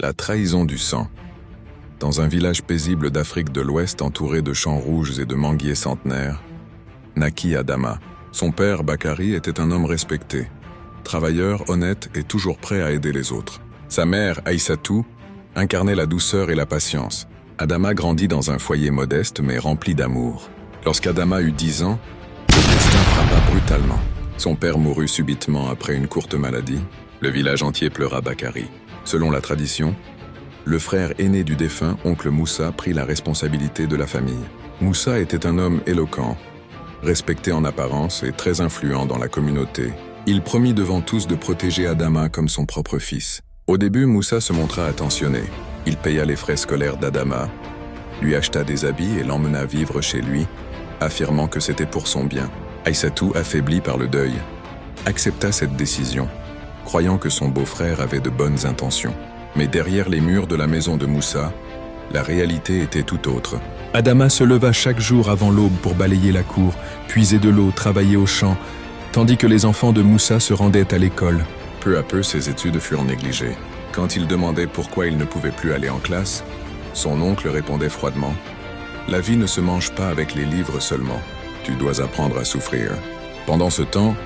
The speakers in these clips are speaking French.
La trahison du sang. Dans un village paisible d'Afrique de l'Ouest entouré de champs rouges et de manguiers centenaires, naquit Adama. Son père, Bakari, était un homme respecté, travailleur, honnête et toujours prêt à aider les autres. Sa mère, Aïssatou, incarnait la douceur et la patience. Adama grandit dans un foyer modeste mais rempli d'amour. Lorsqu'Adama eut 10 ans, le destin frappa brutalement. Son père mourut subitement après une courte maladie. Le village entier pleura Bakari. Selon la tradition, le frère aîné du défunt, oncle Moussa, prit la responsabilité de la famille. Moussa était un homme éloquent, respecté en apparence et très influent dans la communauté. Il promit devant tous de protéger Adama comme son propre fils. Au début, Moussa se montra attentionné. Il paya les frais scolaires d'Adama, lui acheta des habits et l'emmena vivre chez lui, affirmant que c'était pour son bien. Aïssatou, affaiblie par le deuil, accepta cette décision, croyant que son beau-frère avait de bonnes intentions. Mais derrière les murs de la maison de Moussa, la réalité était tout autre. Adama se leva chaque jour avant l'aube pour balayer la cour, puiser de l'eau, travailler au champ, tandis que les enfants de Moussa se rendaient à l'école. Peu à peu, ses études furent négligées. Quand il demandait pourquoi il ne pouvait plus aller en classe, son oncle répondait froidement « La vie ne se mange pas avec les livres seulement. Tu dois apprendre à souffrir. » Pendant ce temps,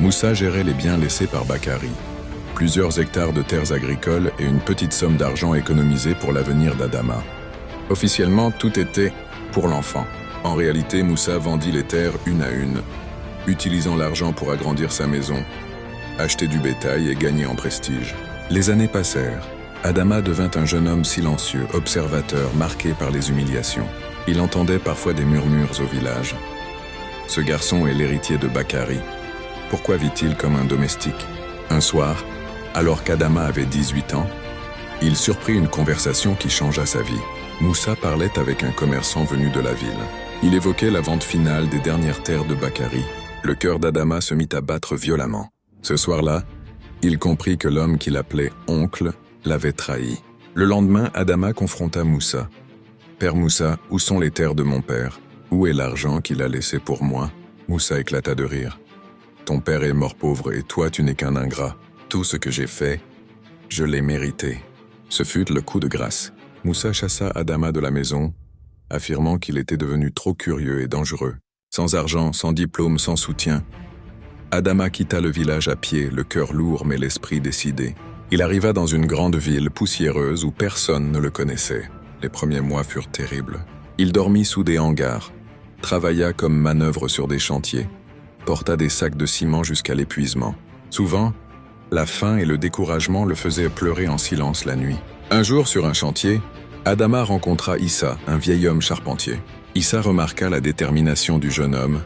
Moussa gérait les biens laissés par Bakari. Plusieurs hectares de terres agricoles et une petite somme d'argent économisée pour l'avenir d'Adama. Officiellement, tout était pour l'enfant. En réalité, Moussa vendit les terres une à une, utilisant l'argent pour agrandir sa maison, acheter du bétail et gagner en prestige. Les années passèrent. Adama devint un jeune homme silencieux, observateur, marqué par les humiliations. Il entendait parfois des murmures au village. Ce garçon est l'héritier de Bakari. Pourquoi vit-il comme un domestique? Un soir, alors qu'Adama avait 18 ans, il surprit une conversation qui changea sa vie. Moussa parlait avec un commerçant venu de la ville. Il évoquait la vente finale des dernières terres de Bakari. Le cœur d'Adama se mit à battre violemment. Ce soir-là, il comprit que l'homme qu'il appelait oncle l'avait trahi. Le lendemain, Adama confronta Moussa. « Père Moussa, où sont les terres de mon père? Où est l'argent qu'il a laissé pour moi ?» Moussa éclata de rire. « Ton père est mort pauvre et toi tu n'es qu'un ingrat. Tout ce que j'ai fait, je l'ai mérité. » Ce fut le coup de grâce. Moussa chassa Adama de la maison, affirmant qu'il était devenu trop curieux et dangereux. Sans argent, sans diplôme, sans soutien, Adama quitta le village à pied, le cœur lourd mais l'esprit décidé. Il arriva dans une grande ville poussiéreuse où personne ne le connaissait. Les premiers mois furent terribles. Il dormit sous des hangars, travailla comme manœuvre sur des chantiers, porta des sacs de ciment jusqu'à l'épuisement. Souvent, la faim et le découragement le faisaient pleurer en silence la nuit. Un jour, sur un chantier, Adama rencontra Issa, un vieil homme charpentier. Issa remarqua la détermination du jeune homme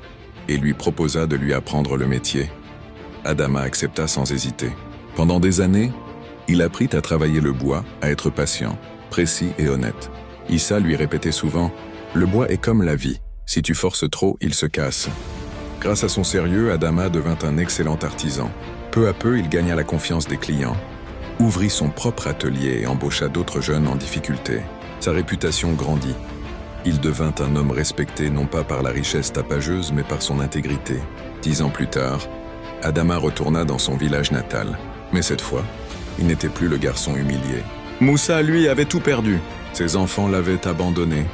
et lui proposa de lui apprendre le métier. Adama accepta sans hésiter. Pendant des années, il apprit à travailler le bois, à être patient, précis et honnête. Issa lui répétait souvent « Le bois est comme la vie. Si tu forces trop, il se casse. » Grâce à son sérieux, Adama devint un excellent artisan. Peu à peu, il gagna la confiance des clients, ouvrit son propre atelier et embaucha d'autres jeunes en difficulté. Sa réputation grandit. Il devint un homme respecté non pas par la richesse tapageuse, mais par son intégrité. 10 ans plus tard, Adama retourna dans son village natal. Mais cette fois, il n'était plus le garçon humilié. Moussa, lui, avait tout perdu. Ses enfants l'avaient abandonné.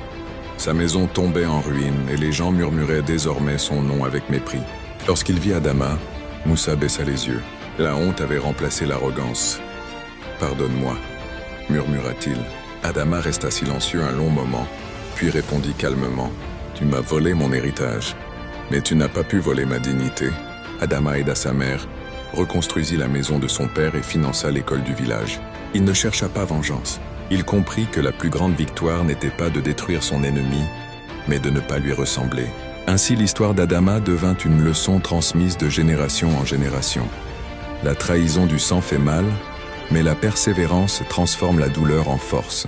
Sa maison tombait en ruine et les gens murmuraient désormais son nom avec mépris. Lorsqu'il vit Adama, Moussa baissa les yeux. La honte avait remplacé l'arrogance. « Pardonne-moi », murmura-t-il. Adama resta silencieux un long moment, puis répondit calmement « Tu m'as volé mon héritage, mais tu n'as pas pu voler ma dignité. » Adama aida sa mère, reconstruisit la maison de son père et finança l'école du village. Il ne chercha pas vengeance. Il comprit que la plus grande victoire n'était pas de détruire son ennemi, mais de ne pas lui ressembler. Ainsi, l'histoire d'Adama devint une leçon transmise de génération en génération. La trahison du sang fait mal, mais la persévérance transforme la douleur en force.